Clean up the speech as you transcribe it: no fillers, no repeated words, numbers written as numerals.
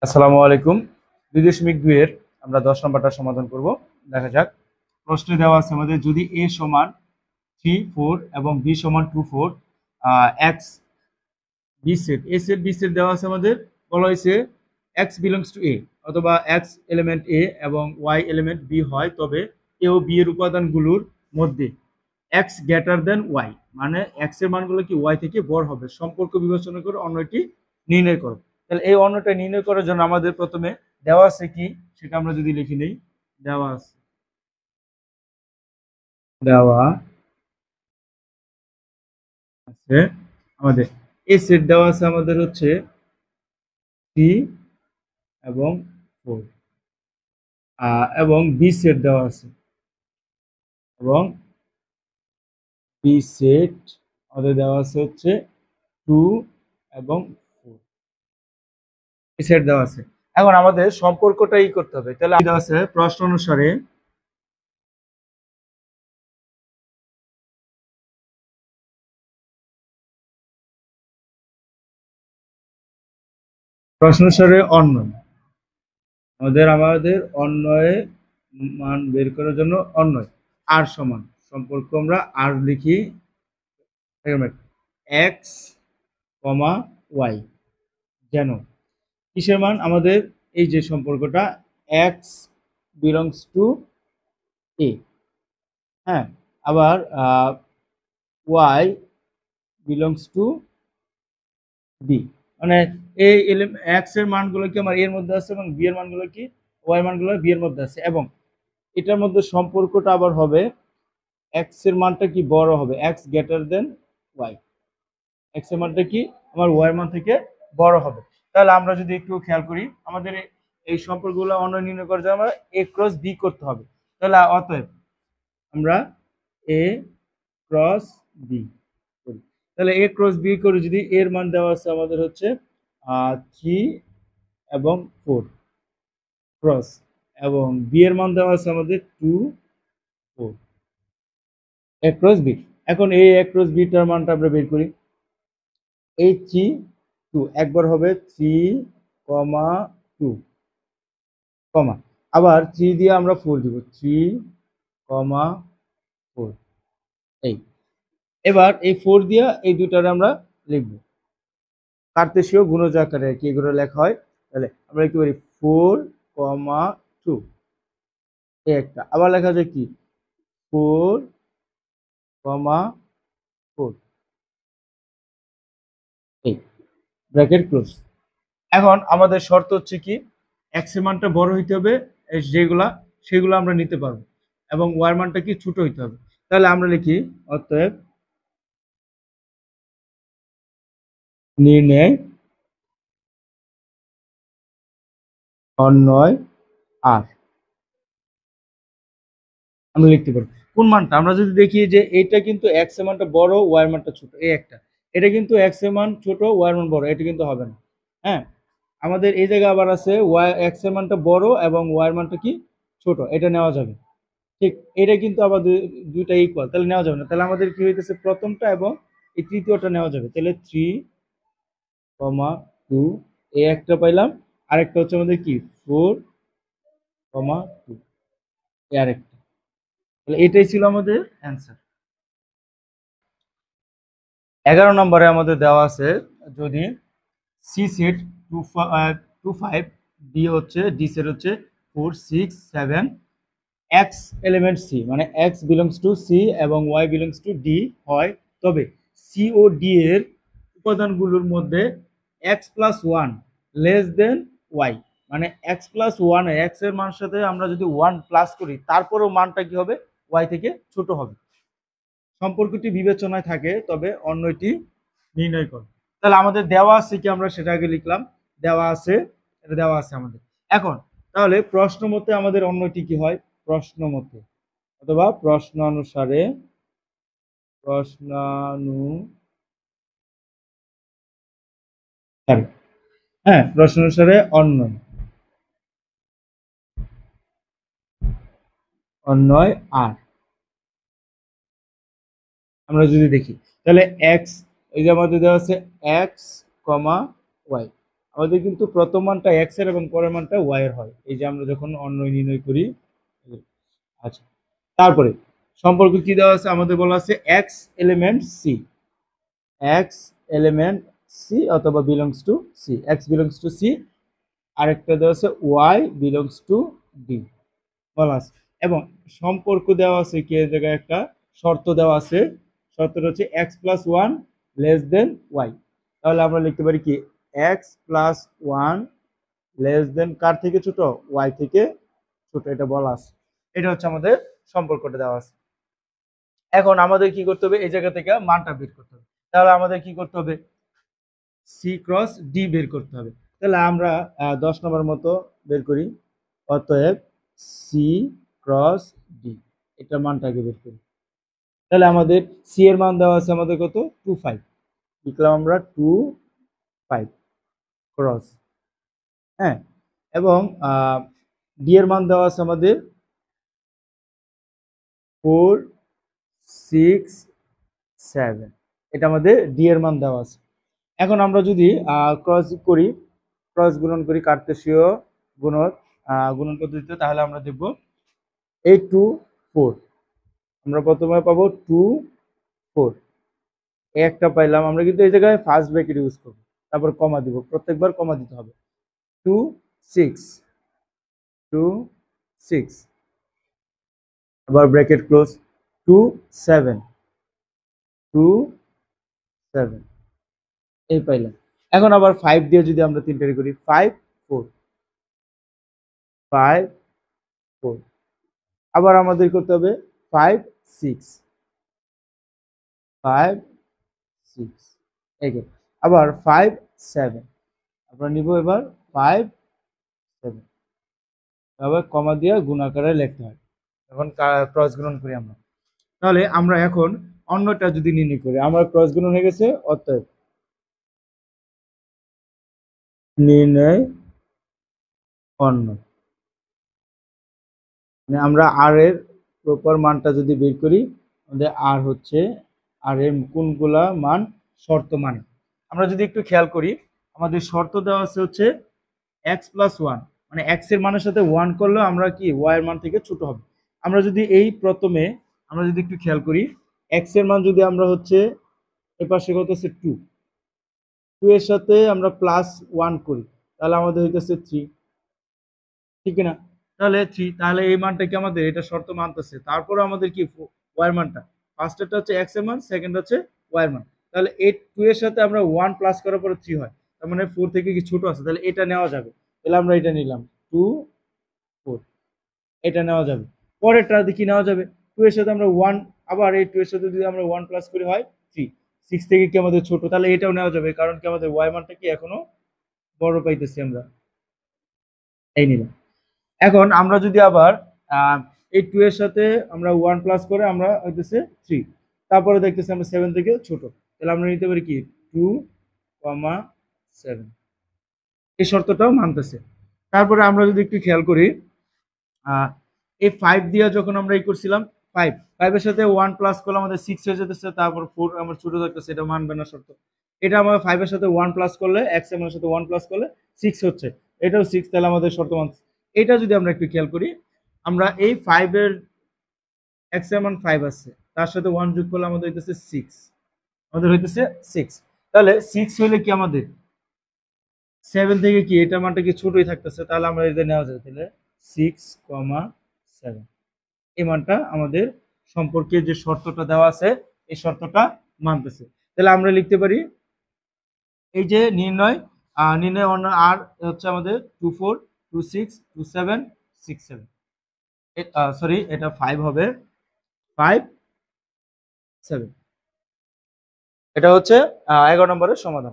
আসসালামু আলাইকুম। 2.2 এর আমরা 10 নম্বরটা সমাধান করব। দেখা যাক। প্রশ্নে দেওয়া আছে আমাদের যদি a সমান 3 4 এবং b সমান 2 4 x b set a set b set দেওয়া আছে আমাদের। বলা হয়েছে x belongs to a অথবা x এলিমেন্ট a এবং y এলিমেন্ট b হয়, তবে a ও b এর উপাদানগুলোর মধ্যে x গ্রেটার দেন y, মানে x এর মানগুলো কি y থেকে বড় হবে। সম্পর্ক বিবেচনা করে অন্যটি নির্ণয় করো। তাহলে এই অন্যটা নির্ণয় করার জন্য আমাদের প্রথমে দেওয়া আছে কি সেটা আমরা যদি লিখে নেই। দেওয়া আছে দেওয়া আছে আমাদের এই সেট দেওয়া আছে আমাদের হচ্ছে 3 এবং 4, এবং বি সেট দেওয়া আছে, এবং বি সেট আমাদের দেওয়া আছে হচ্ছে 2 এবং 4 সেট দেওয়া আছে। এখন আমাদের সম্পর্কটা করতে হবে। তাহলে দেওয়া আছে প্রশ্ন অনুসারে অন্যয় আমাদের অন্যয় মান বের করার জন্য অন্যয় আর সমান সম্পর্ক আমরা আর লিখি এক্স কমা ওয়াই, যেন কিসের মান আমাদের এই যে সম্পর্কটা এক্স বিলংস টু এ, হ্যাঁ, আবার ওয়াই বিলংস টু বি, মানে এই এক্স এর মানগুলো কি আমার এর মধ্যে আছে এবং বি এর মানগুলো কি ওয়াই মানগুলো বি এর মধ্যে আছে, এবং এটার মধ্যে সম্পর্কটা আবার হবে এক্স এর মানটা কি বড় হবে, x greater than y, x এর মানটা কি আমার ওয়াই মান থেকে বড় হবে। তাহলে আমরা যদি একটু খেয়াল করি আমাদের এই সম্পর্কগুলো অন্য নির্ণয় করার জন্য আমরা এ ক্রস বি করতে হবে। তাহলে অতএব আমরা এ ক্রস বি করি। তাহলে এ ক্রস বি করে যদি এর মান দেওয়া আছে আমাদের হচ্ছে 3 এবং 4 ক্রস, এবং বি এর মান দেওয়া আছে আমাদের 2 4 এ ক্রস বি। এখন এই এ ক্রস বিটার মানটা আমরা বের করি। এই 3 2 একবার হবে 3 কমা 2 কমা, আবার 3 দিয়ে আমরা 4 দিব 3 কমা 4, এই এবার এই 4 দিয়ে এই দুটার আমরা লিখব কার্তেশীয় গুণজ আকারে, কি এগুলো লেখা হয়। তাহলে আমরা লিখতে পারি 4 কমা 2, এই একটা আবার লেখা যায় কি 4 কমা 4, এই ব্র্যাকেট ক্লোজ। এখন আমাদের শর্ত হচ্ছে কি এক্স এর মানটা বড় হইতে হবে, সেগুলো আমরা নিতে পারবো, এবং ওয়াই মানটা কি ছোট হইতে হবে। তাহলে আমরা লিখি অতএব নির্ণয় অন্যয় আর আমরা লিখতে পারি কোন মানটা। আমরা যদি দেখি যে এটা কিন্তু এক্স এর মানটা বড় ওয়াই এর মানটা ছোট, এই একটা, এটা কিন্তু এক্স এর মান ছোট ওয়াই এর মান বড়, এটা কিন্তু হবে না। হ্যাঁ, আমাদের এই জায়গায় আবার আছে ওয়াই এক্স এর মানটা বড় এবং ওয়াই এর মানটা কি ছোট, এটা নেওয়া যাবে। ঠিক, এটা কিন্তু আবার দুইটা ইকুয়াল, তাহলে নেওয়া যাবে না। তাহলে আমাদের কি হইতেছে প্রথমটা এবং এই তৃতীয়টা নেওয়া যাবে। তাহলে 3 কমা 2 এই একটা পাইলাম, আরেকটা হচ্ছে আমাদের কি 4 কমা 2 এই আরেকটা। তাহলে এটাই ছিল আমাদের অ্যান্সার। 11 নম্বরে আমাদের দেওয়া আছে যদি সি সেট 2 5 ডি হচ্ছে ডি সেট হচ্ছে 4 6 7 এক্স এলিমেন্ট সি, মানে এক্স বিলংস টু সি এবং ওয়াই বিলংস টু ডি হয়, তবে সি ও ডি এর উপাদানগুলোর মধ্যে x plus one less than y, মানে এক্স প্লাস ওয়ান এক্স এর মানের সাথে আমরা যদি ওয়ান প্লাস করি তারপরেও মানটা কি হবে ওয়াই থেকে ছোট হবে। সম্পর্কটি বিবেচনায় থাকে তবে অন্যটি নির্ণয় করো। তাহলে আমাদের দেওয়া আছে কি আমরা সেটা আগে লিখলাম, দেওয়া আছে, এটা দেওয়া আছে আমাদের। এখন তাহলে প্রশ্ন মতে আমাদের অন্যটি কি হয়, প্রশ্ন মতে অথবা প্রশ্নানুসারে, প্রশ্নানুসারে, হ্যাঁ, প্রশ্নানুসারে অন্যয় আর আমরা যদি দেখি তাহলে এক্স, এই যে আমাদের দেওয়া আছে এক্স কমা ওয়াই, আমাদের কিন্তু প্রথম মানটা এক্স এর এবং পরের মানটা ওয়াই এর হয়, এই যে আমরা যখন অন্যয় নির্ণয় করি। আচ্ছা, তারপরে সম্পর্ক কি দেওয়া আছে, আমাদের বলা আছে x element c, x element c অথবা belongs to c, x belongs to c, আরেকটা দেওয়া আছে ওয়াই বিলংস টু ডি বলা আছে। এবং সম্পর্ক দেওয়া আছে কি, এই জায়গায় একটা শর্ত দেওয়া আছে, শর্তটা হচ্ছে x plus one less than y. তাহলে আমরা লিখতে পারি কি, x plus one less than কার থেকে ছোট, ওয়াই থেকে ছোট, এটা বলা আছে। এটা হচ্ছে আমাদের সম্পর্কটা দেওয়া আছে। এখন আমাদের কি করতে হবে, এই জায়গা থেকে মানটা বের করতে হবে। তাহলে আমাদের কি করতে হবে, সি ক্রস ডি বের করতে হবে। তাহলে আমরা 10 নম্বর মতো বের করি। অতএব সি ক্রস ডি, এটা মানটাকে বের করি। তাহলে আমাদের সি এর মান দেওয়া আছে আমাদের কত, 25 লিখলাম আমরা 25 ক্রস, হ্যাঁ। এবং ডি এর মান দেওয়া আছে আমাদের 4 6 7, এটা আমাদের ডি এর মান দেওয়া আছে। এখন আমরা যদি ক্রস করি, ক্রস গুণন করি কার্তেশীয় গুণক গুণন পদ্ধতিতে, তাহলে আমরা দেখব 8 2 4, আমরা প্রথমে পাবো 2 4, একটা পাইলাম। আমরা কিন্তু এই জায়গায় ফার্স্ট ব্র্যাকেট ইউজ করব, তারপর কমা দিব, প্রত্যেকবার কমা দিতে হবে। 2 6 2 6, আবার ব্র্যাকেট ক্লোজ, 2 7 2 7, এই পাইলাম। এখন আবার 5 দিয়ে যদি আমরা তিনটারি করি, 5 4 5 4, আবার আমাদের করতে হবে 5 6 5 6, আবার 5 7, আমরা নিব এবার 5 7, আবার কমা দিয়ে গুণাকারে লিখতে হয়। এখন ক্রস গুণন করি আমরা, তাহলে আমরা এখন অন্যটা যদি নির্ণয় করি, আমার ক্রস গুণন হয়ে গেছে। অতএব নির্ণয় অন্য, মানে আমরা আর এর প্রপার মানটা যদি বের করি, আমাদের আর হচ্ছে, আর এর কোনগুলা মান শর্ত মানে, আমরা যদি একটু খেয়াল করি, আমাদের শর্ত দেওয়া আছে হচ্ছে এক্স প্লাস ওয়ান, মানে এক্স এর মানের সাথে ওয়ান করলে আমরা কি ওয়াই এর মান থেকে ছোট হবে। আমরা যদি এই প্রথমে আমরা যদি একটু খেয়াল করি, এক্স এর মান যদি আমরা হচ্ছে এ পাশে কত হচ্ছে 2, 2 এর সাথে আমরা প্লাস ওয়ান করি, তাহলে আমাদের হইতেছে 3, ঠিক না? তাহলে 3, তাহলে এই মানটা কি আমাদের এটা শর্ত মানতেছে। তারপরে আমাদের কি ওয়াই এর মানটা, ফার্স্টটা হচ্ছে এক্স এর মান, সেকেন্ড হচ্ছে ওয়াই এর মান। তাহলে এই 2 এর সাথে আমরা 1 প্লাস করার পরে 3 হয়, তার মানে 4 থেকে কি ছোট আছে, তাহলে এটা নেওয়া যাবে। তাহলে আমরা এটা নিলাম 2 4, এটা নেওয়া যাবে। পরেরটা কি নেওয়া যাবে, 2 এর সাথে আমরা 1, আবার এই 2 এর সাথে যদি আমরা 1 প্লাস করি হয় 3, 6 থেকে কি আমাদের ছোট, তাহলে এটাও নেওয়া যাবে, কারণ কি আমাদের ওয়াই মানটা কি এখনো বড় পাইতেছি আমরা, এই নিলাম। এখন আমরা যদি আবার এই 2 এর সাথে আমরা 1 প্লাস করে আমরা হইতেছে 3, তারপরে দেখতেছি আমরা 7 থেকে ছোট, তাহলে আমরা নিতে পারি কি 2 7, এই শর্তটাও মানতেছে। তারপরে আমরা যদি একটু খেয়াল করি, এই 5 দিয়ে যখন আমরা এই করছিলাম, 5 এর সাথে 1 প্লাস করলে আমাদের 6 হয়ে যেতেছে, তারপর 4 আমার ছোট থাকতেছে, এটা মানবে না শর্ত। এটা আমরা 5 এর সাথে 1 প্লাস করলে, x এর সাথে 1 প্লাস করলে 6 হচ্ছে, এটাও 6, তাহলে আমাদের শর্ত মানছে। এটা যদি আমরা একটু খেয়াল করি, আমরা এই 5 এর x এর মান 5 আছে, তার সাথে 1 যোগ করলে আমাদের হইতেছে 6, আমাদের হইতেছে 6। তাহলে 6 হইলে কি আমাদের 7 থেকে কি এটা মানটা কি ছোটই থাকতেছে, তাহলে আমরা এটা নেওয়া যায়। তাহলে 6, 7, এই মানটা আমাদের সম্পর্কে যে শর্তটা দেওয়া আছে এই শর্তটা মানতেছে। তাহলে আমরা লিখতে পারি এই যে নির্ণয় অন্য আর হচ্ছে আমাদের 24 26 27 67, সরি এটা 5 হবে, 5 7, এটা হচ্ছে 11 নম্বরের সমাধান।